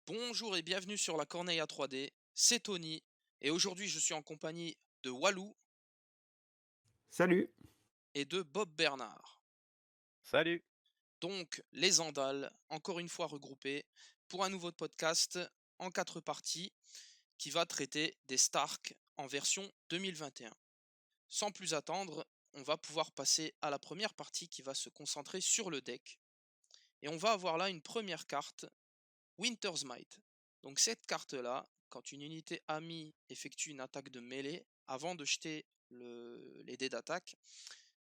Bonjour et bienvenue sur la Corneille à 3D, c'est Tony et aujourd'hui je suis en compagnie de Walou Salut! et de Bob Bernard. Salut! Donc les Andales, encore une fois regroupés pour un nouveau podcast en 4 parties qui va traiter des Stark en version 2021. Sans plus attendre, on va pouvoir passer à la première partie qui va se concentrer sur le deck. Et on va avoir là une première carte, Winter's Might. Donc cette carte-là, quand une unité amie effectue une attaque de mêlée, avant de jeter les dés d'attaque,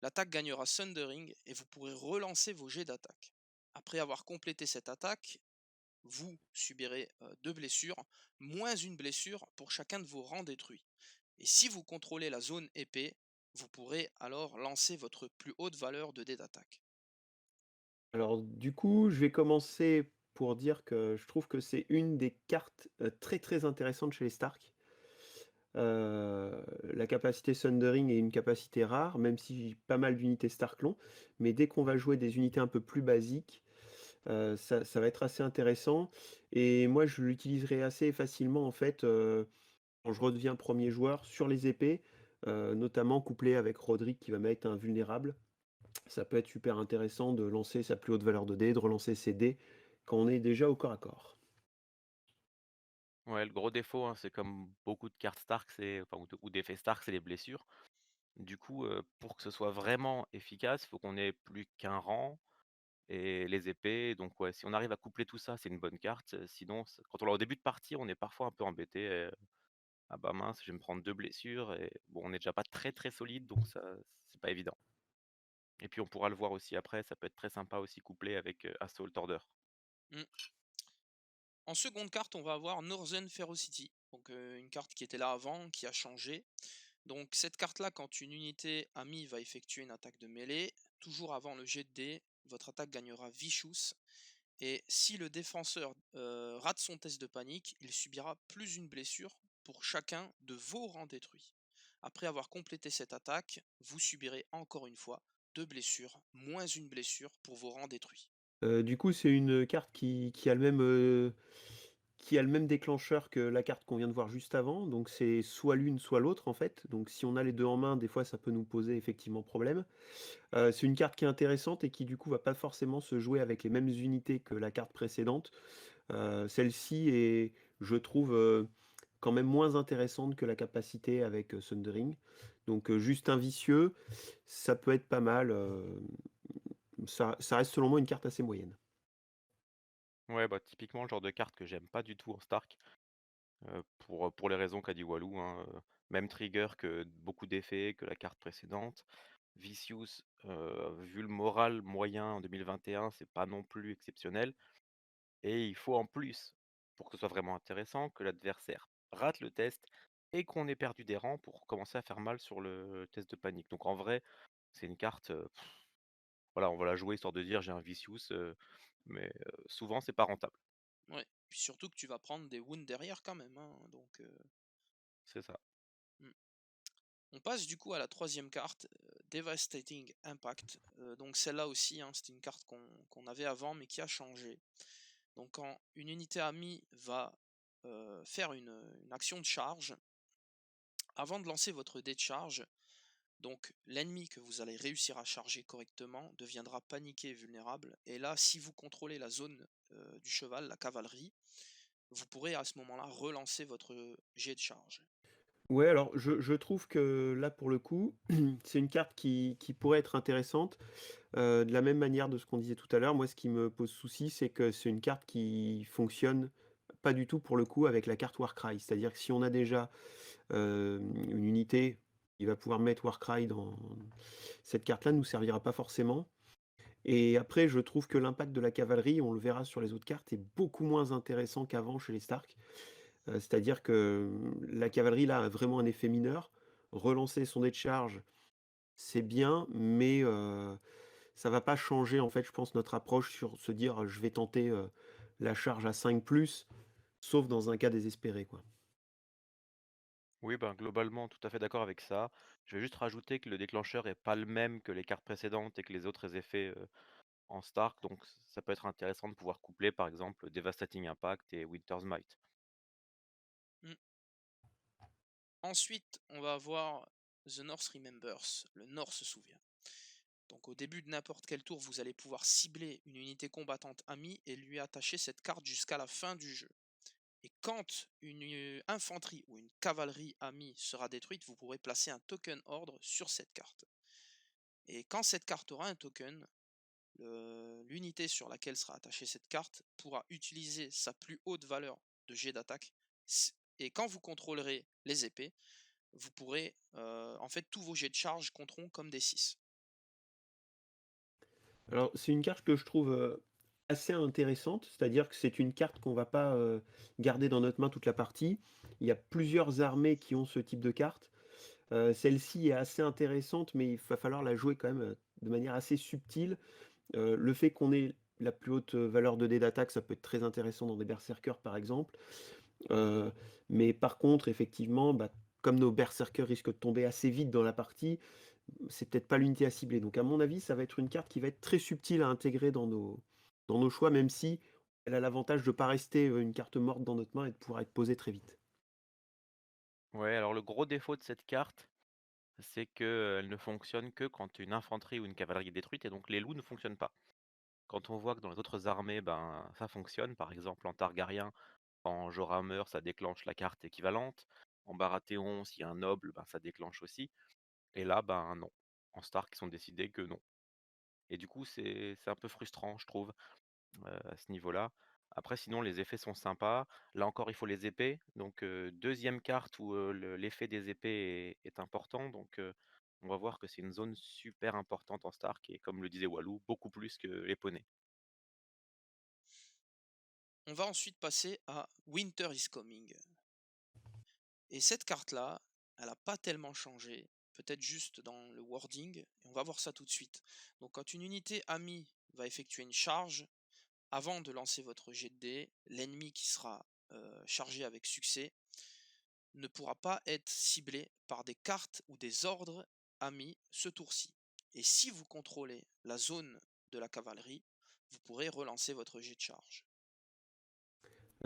l'attaque gagnera Sundering et vous pourrez relancer vos jets d'attaque. Après avoir complété cette attaque, vous subirez 2 blessures, moins une blessure pour chacun de vos rangs détruits. Et si vous contrôlez la zone épée, vous pourrez alors lancer votre plus haute valeur de dés d'attaque. Alors du coup, je vais commencer pour dire que je trouve que c'est une des cartes, très, très intéressantes chez les Stark. La capacité Sundering est une capacité rare, même si pas mal d'unités Stark l'ont, mais dès qu'on va jouer des unités un peu plus basiques, ça va être assez intéressant et moi je l'utiliserai assez facilement en fait, quand je redeviens premier joueur sur les épées, notamment couplé avec Roderick qui va mettre invulnérable. Ça peut être super intéressant de lancer sa plus haute valeur de dés, de relancer ses dés quand on est déjà au corps à corps. Ouais, le gros défaut, hein, c'est comme beaucoup de cartes Stark, c'est enfin ou d'effets Stark, c'est les blessures. Du coup, pour que ce soit vraiment efficace, il faut qu'on ait plus qu'un rang et les épées, donc ouais, si on arrive à coupler tout ça, c'est une bonne carte, sinon c quand on l'a au début de partie, on est parfois un peu embêté, «Ah bah mince, je vais me prendre 2 blessures» et bon, on n'est déjà pas très, très solide, donc ça c'est pas évident. Et puis on pourra le voir aussi après, ça peut être très sympa aussi couplé avec, Assault Order. Hmm. En seconde carte, on va avoir Northern Ferocity, donc une carte qui était là avant, qui a changé. Donc cette carte-là, quand une unité amie va effectuer une attaque de mêlée, toujours avant le jet de dés, votre attaque gagnera Vicious. Et si le défenseur rate son test de panique, il subira plus une blessure pour chacun de vos rangs détruits. Après avoir complété cette attaque, vous subirez encore une fois 2 blessures, moins une blessure pour vos rangs détruits. Du coup, c'est une carte qui a le même déclencheur que la carte qu'on vient de voir juste avant, donc c'est soit l'une, soit l'autre en fait. Donc si on a les 2 en main, des fois ça peut nous poser effectivement problème. C'est une carte qui est intéressante et qui du coup va pas forcément se jouer avec les mêmes unités que la carte précédente. Celle-ci est, je trouve, quand même moins intéressante que la capacité avec, Sundering. Donc, juste un vicieux, ça peut être pas mal, ça reste selon moi une carte assez moyenne. Ouais, bah, typiquement le genre de carte que j'aime pas du tout en Stark. Pour les raisons qu'a dit Walou, hein, même trigger que beaucoup d'effets que la carte précédente. Vicious, vu le moral moyen en 2021, c'est pas non plus exceptionnel et il faut en plus, pour que ce soit vraiment intéressant, que l'adversaire rate le test et qu'on ait perdu des rangs pour commencer à faire mal sur le test de panique. Donc en vrai, c'est une carte, voilà, on va la jouer histoire de dire: «J'ai un Vicious», mais souvent c'est pas rentable. Ouais. Puis surtout que tu vas prendre des wounds derrière quand même, hein, donc C'est ça. mmh. On passe du coup à la troisième carte, Devastating Impact. Donc celle-là aussi, hein, c'était une carte qu'on avait avant mais qui a changé. Donc quand une unité amie va faire une action de charge, avant de lancer votre dé de charge, donc l'ennemi que vous allez réussir à charger correctement deviendra paniqué et vulnérable. Et là, si vous contrôlez la zone du cheval, la cavalerie, vous pourrez à ce moment-là relancer votre jet de charge. Ouais, alors je trouve que là, pour le coup, c'est une carte qui pourrait être intéressante, de la même manière de ce qu'on disait tout à l'heure. Moi, ce qui me pose souci, c'est que c'est une carte qui fonctionne pas du tout, pour le coup, avec la carte Warcry. C'est-à-dire que si on a déjà, une unité qui va pouvoir mettre Warcry dans cette carte-là, nous servira pas forcément et après, je trouve que l'impact de la cavalerie, on le verra sur les autres cartes, est beaucoup moins intéressant qu'avant chez les Stark. C'est-à-dire que, la cavalerie, là, a vraiment un effet mineur. Relancer son dé de charge, c'est bien, mais ça va pas changer, en fait, je pense, notre approche sur se dire: «Je vais tenter, la charge à 5 plus», sauf dans un cas désespéré, quoi. Oui, ben, globalement, tout à fait d'accord avec ça. Je vais juste rajouter que le déclencheur est pas le même que les cartes précédentes et que les autres effets, en Stark, donc ça peut être intéressant de pouvoir coupler par exemple Devastating Impact et Winter's Might. Mmh. Ensuite, on va avoir The North Remembers, le Nord se souvient. Donc au début de n'importe quel tour, vous allez pouvoir cibler une unité combattante amie et lui attacher cette carte jusqu'à la fin du jeu. Et quand une infanterie ou une cavalerie amie sera détruite, vous pourrez placer un token ordre sur cette carte. Et quand cette carte aura un token, l'unité sur laquelle sera attachée cette carte pourra utiliser sa plus haute valeur de jet d'attaque. Et quand vous contrôlerez les épées, vous pourrez, en fait, tous vos jets de charge compteront comme des 6. Alors, c'est une carte que je trouve, assez intéressante, c'est-à-dire que c'est une carte qu'on va pas, garder dans notre main toute la partie. Il y a plusieurs armées qui ont ce type de carte. Celle-ci est assez intéressante, mais il va falloir la jouer quand même, de manière assez subtile. Le fait qu'on ait la plus haute, valeur de dés d'attaque, ça peut être très intéressant dans des berserkers, par exemple. Heu, mais par contre, effectivement, bah, comme nos berserkers risquent de tomber assez vite dans la partie, c'est peut-être pas l'unité à cibler. Donc à mon avis, ça va être une carte qui va être très subtile à intégrer dans nos choix, même si elle a l'avantage de pas rester, une carte morte dans notre main et de pouvoir être posée très vite. Ouais, alors le gros défaut de cette carte, c'est qu'elle ne fonctionne que quand une infanterie ou une cavalerie est détruite et donc les loups ne fonctionnent pas. Quand on voit que dans les autres armées, ben, ça fonctionne, par exemple en Targaryen, en Joramer, ça déclenche la carte équivalente. En Baratheon, s'il y a un noble, ben, ça déclenche aussi. Et là, ben non. En Stark, ils ont décidé que non. Et du coup, c'est un peu frustrant, je trouve, à ce niveau-là. Après, sinon, les effets sont sympas. Là encore, il faut les épées. Donc, deuxième carte où l'effet des épées est important. Donc, on va voir que c'est une zone super importante en Stark. Et comme le disait Walou, beaucoup plus que les poneys. On va ensuite passer à Winter is Coming. Et cette carte-là, elle n'a pas tellement changé, peut-être juste dans le wording, et on va voir ça tout de suite. Donc quand une unité amie va effectuer une charge, avant de lancer votre jet de dés, l'ennemi qui sera chargé avec succès ne pourra pas être ciblé par des cartes ou des ordres amis ce tour-ci. Et si vous contrôlez la zone de la cavalerie, vous pourrez relancer votre jet de charge.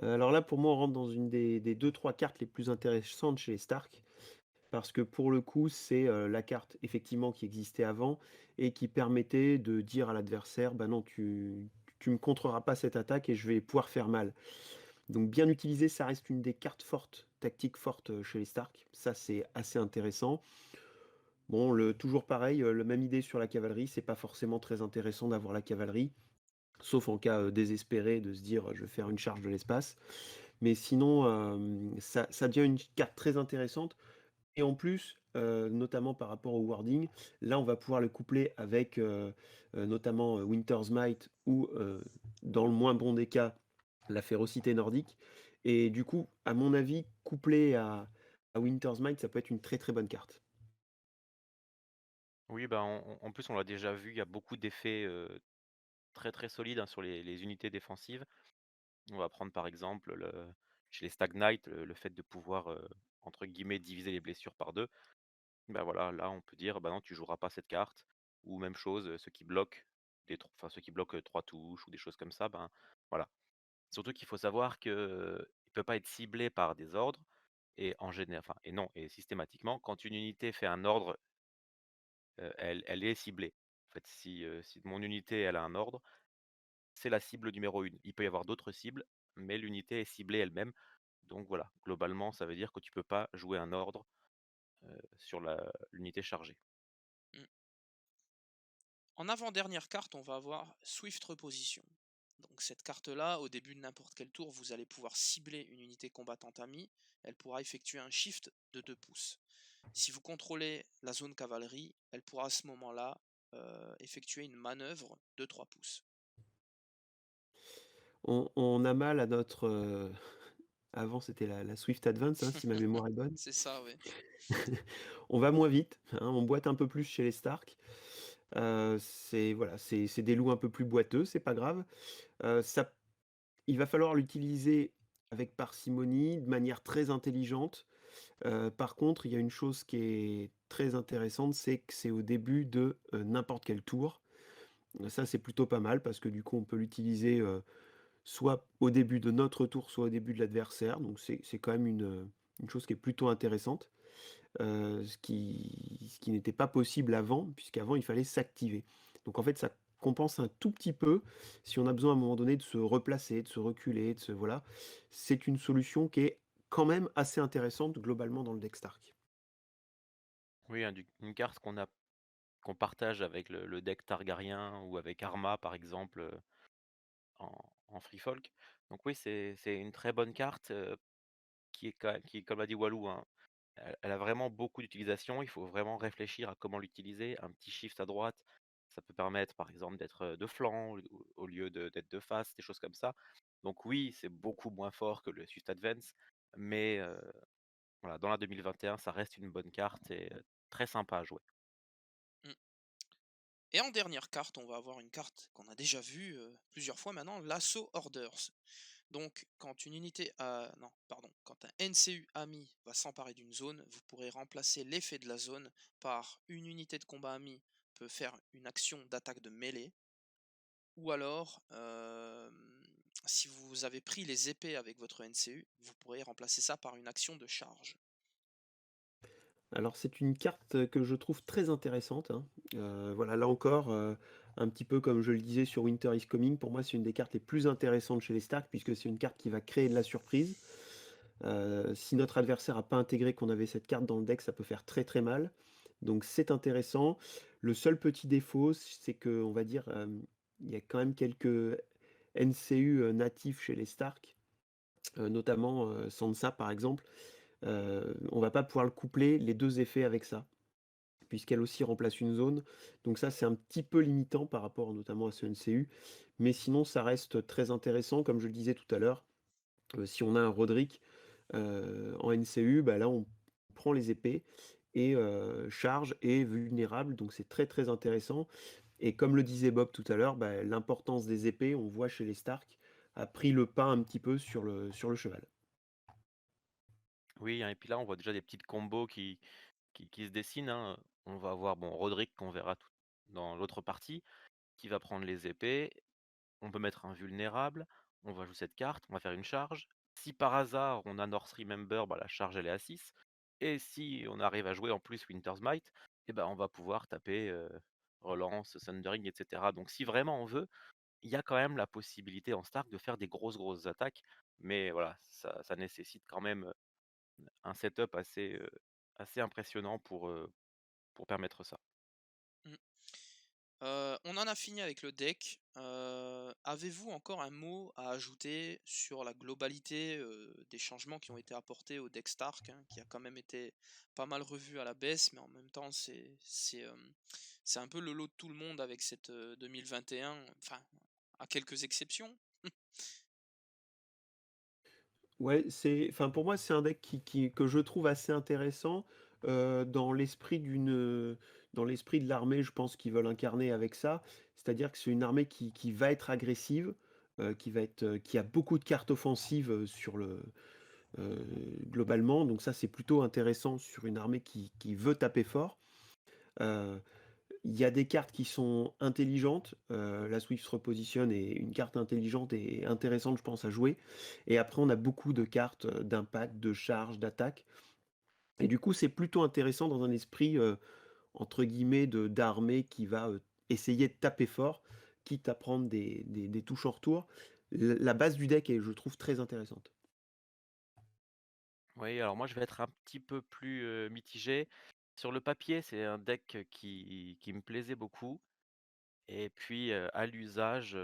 Alors là, pour moi, on rentre dans une des 2-3 cartes les plus intéressantes chez les Stark, parce que pour le coup, c'est, la carte effectivement qui existait avant et qui permettait de dire à l'adversaire: «Bah non, tu me contreras pas cette attaque et je vais pouvoir faire mal». Donc bien utilisé, ça reste une des cartes fortes, tactiques fortes, chez les Stark. Ça, c'est assez intéressant. Bon, toujours pareil, le même idée sur la cavalerie, c'est pas forcément très intéressant d'avoir la cavalerie, sauf en cas, désespéré de se dire: «Je vais faire une charge de l'espace». Mais sinon, ça devient une carte très intéressante et en plus, notamment par rapport au wording, là, on va pouvoir le coupler avec, notamment, Winter's Might ou, dans le moins bon des cas, la férocité nordique et du coup, à mon avis, couplé à Winter's Might, ça peut être une très, très bonne carte. Oui, bah, en plus, on l'a déjà vu, il y a beaucoup d'effets très très solides hein, sur les unités défensives. On va prendre par exemple chez les Stag Knight, le fait de pouvoir, entre guillemets, diviser les blessures par deux. Bah voilà, là, on peut dire: «Bah non, tu joueras pas cette carte» ou même chose, ceux qui bloquent ceux qui bloquent, 3 touches ou des choses comme ça, ben, voilà. Surtout qu'il faut savoir qu'il ne peut pas être ciblé par des ordres et non et systématiquement, quand une unité fait un ordre, elle est ciblée. En fait, si mon unité, elle a un ordre, c'est la cible numéro 1. Il peut y avoir d'autres cibles, mais l'unité est ciblée elle-même. Donc voilà, globalement, ça veut dire que tu peux pas jouer un ordre, sur l'unité chargée. Mm. En avant-dernière carte, on va avoir Swift Reposition. Donc cette carte-là, au début de n'importe quel tour, vous allez pouvoir cibler une unité combattante amie. Elle pourra effectuer un shift de 2 pouces. Si vous contrôlez la zone cavalerie, elle pourra à ce moment-là effectuer une manœuvre de 3 pouces. On a mal à notre, avant c'était la Swift Advance, hein, si ma mémoire est bonne. C'est ça, oui. On va moins vite, hein, on boite un peu plus chez les Stark. C'est voilà, c'est des loups un peu plus boiteux, c'est pas grave. Ça Il va falloir l'utiliser avec parcimonie, de manière très intelligente. Par contre, il y a une chose qui est très intéressante, c'est que c'est au début de, n'importe quel tour Ça, c'est plutôt pas mal parce que du coup, on peut l'utiliser, soit au début de notre tour, soit au début de l'adversaire, donc c'est quand même une chose qui est plutôt intéressante, ce qui n'était pas possible avant, puisqu'avant il fallait s'activer. Donc en fait, ça compense un tout petit peu si on a besoin à un moment donné de se replacer, de se reculer, de se voilà. C'est une solution qui est quand même assez intéressante globalement dans le deck Stark. Oui, une carte qu'on partage avec le deck Targaryen ou avec Arma par exemple, en Free Folk. Donc oui, c'est une très bonne carte, qui comme a dit Walou, hein, elle a vraiment beaucoup d'utilisation. Il faut vraiment réfléchir à comment l'utiliser. Un petit shift à droite, ça peut permettre par exemple d'être, de flanc au lieu d'être de face, des choses comme ça. Donc oui, c'est beaucoup moins fort que le Swift Advance, mais voilà, dans la 2021, ça reste une bonne carte et très sympa à jouer. Mmh. Et en dernière carte, on va avoir une carte qu'on a déjà vue, plusieurs fois maintenant, l'Assaut Orders. Donc quand une unité non, pardon, quand un NCU ami va s'emparer d'une zone, vous pourrez remplacer l'effet de la zone par une unité de combat ami peut faire une action d'attaque de mêlée, ou alors, si vous avez pris les épées avec votre NCU, vous pourrez remplacer ça par une action de charge. Alors c'est une carte, que je trouve très intéressante, hein. Voilà, là encore, un petit peu comme je le disais sur Winter is Coming, pour moi, c'est une des cartes les plus intéressantes chez les Stark puisque c'est une carte qui va créer de la surprise. Si notre adversaire a pas intégré qu'on avait cette carte dans le deck, ça peut faire très, très mal. Donc c'est intéressant. Le seul petit défaut, c'est qu'on va dire, il y a quand même quelques NCU, natifs chez les Stark, notamment, Sansa par exemple. On va pas pouvoir le coupler les 2 effets avec ça, puisqu'elle aussi remplace une zone. Donc ça, c'est un petit peu limitant par rapport notamment à ce NCU. Mais sinon, ça reste très intéressant. Comme je le disais tout à l'heure, si on a un Roderick, en NCU, bah, là, on prend les épées et charge est vulnérable, donc c'est très, très intéressant et comme le disait Bob tout à l'heure, bah, l'importance des épées, on voit chez les Stark, a pris le pas un petit peu sur le cheval. Oui, hein, et puis là, on voit déjà des petites combos qui se dessinent, hein. On va avoir, bon, Roderick qu'on verra tout dans l'autre partie, qui va prendre les épées. On peut mettre un vulnérable, on va jouer cette carte, on va faire une charge. Si par hasard on a North Remember, bah, la charge elle est à 6. Et si on arrive à jouer en plus Winter's Might, et ben on va pouvoir taper Relance, Sundering, etc. Donc si vraiment on veut, il y a quand même la possibilité en Stark de faire des grosses attaques. Mais voilà, ça nécessite quand même un setup assez impressionnant pour permettre ça. Mmh. On en a fini avec le deck. Avez-vous encore un mot à ajouter sur la globalité, des changements qui ont été apportés au deck Stark, hein, qui a quand même été pas mal revu à la baisse, mais en même temps c'est un peu le lot de tout le monde avec cette, 2021, enfin, à quelques exceptions. Ouais, enfin, pour moi, c'est un deck que je trouve assez intéressant, dans l'esprit dans l'esprit de l'armée, je pense qu'ils veulent incarner avec ça. C'est-à-dire que c'est une armée qui va être agressive, qui a beaucoup de cartes offensives, heu, globalement. Donc ça, c'est plutôt intéressant sur une armée qui veut taper fort. Heu, il y a des cartes qui sont intelligentes, la Swift Reposition est une carte intelligente et intéressante, je pense, à jouer et après on a beaucoup de cartes, d'impact, de charge, d'attaque et du coup, c'est plutôt intéressant dans un esprit, entre guillemets de «d'armée» qui va, essayer de taper fort, quitte à prendre des touches en retour. La base du deck est, je trouve, très intéressante. Oui, alors moi je vais être un petit peu plus mitigé. Sur le papier, c'est un deck qui me plaisait beaucoup. Et puis à l'usage,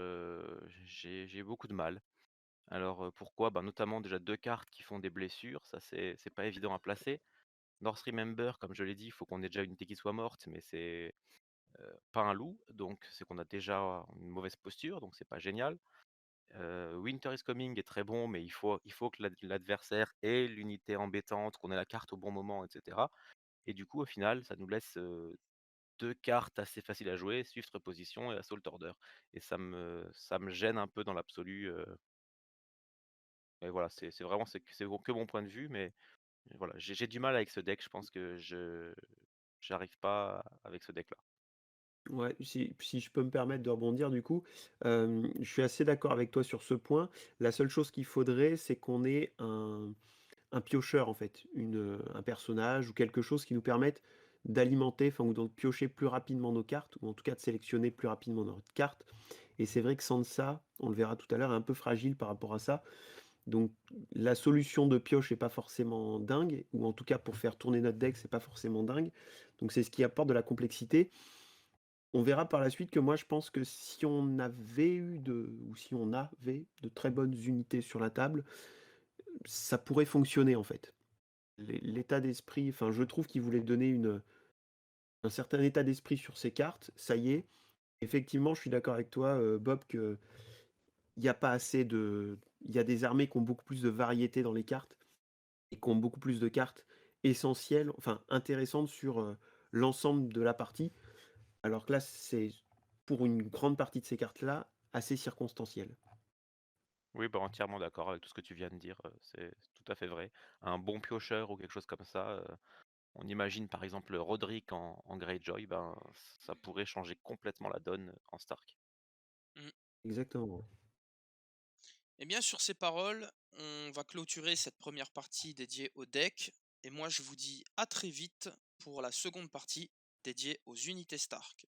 j'ai beaucoup de mal. Alors pourquoi? Bah, notamment déjà 2 cartes qui font des blessures, ça c'est pas évident à placer. North Remember, comme je l'ai dit, il faut qu'on ait déjà une unité qui soit morte, mais c'est pas un loup, donc c'est qu'on a déjà une mauvaise posture, donc c'est pas génial. Winter is Coming est très bon, mais il faut que l'adversaire ait l'unité embêtante, qu'on ait la carte au bon moment, et cetera. Et du coup, au final, ça nous laisse, 2 cartes assez faciles à jouer, Swift Reposition et Assault Order. Et ça me gêne un peu dans l'absolu, et voilà, c'est vraiment c'est que mon point de vue, mais voilà, j'ai du mal avec ce deck, je pense que je j'arrive pas avec ce deck-là. Ouais, si je peux me permettre de rebondir du coup, je suis assez d'accord avec toi sur ce point. La seule chose qu'il faudrait, c'est qu'on ait un piocheur en fait, un personnage ou quelque chose qui nous permette d'alimenter, enfin ou de piocher plus rapidement nos cartes ou en tout cas de sélectionner plus rapidement notre carte et c'est vrai que sans ça, on le verra tout à l'heure, est un peu fragile par rapport à ça. Donc la solution de pioche est pas forcément dingue ou en tout cas pour faire tourner notre deck, c'est pas forcément dingue. Donc c'est ce qui apporte de la complexité. On verra par la suite que moi je pense que si on avait eu de ou si on avait de très bonnes unités sur la table, ça pourrait fonctionner en fait. L'état d'esprit, enfin je trouve qu'il voulait donner un certain état d'esprit sur ces cartes, ça y est. Effectivement, je suis d'accord avec toi, Bob, qu'il y a pas assez de il y a des armées qui ont beaucoup plus de variété dans les cartes et qui ont beaucoup plus de cartes essentielles, enfin intéressantes sur, l'ensemble de la partie. Alors que là, c'est pour une grande partie de ces cartes-là, assez circonstanciel. Oui, bah, entièrement d'accord avec tout ce que tu viens de dire, c'est tout à fait vrai. Un bon piocheur ou quelque chose comme ça, on imagine par exemple Roderick en Greyjoy, ben, ça pourrait changer complètement la donne en Stark. Mmh. Exactement. Et bien sur ces paroles, on va clôturer cette première partie dédiée au deck et moi je vous dis à très vite pour la seconde partie dédiée aux unités Stark.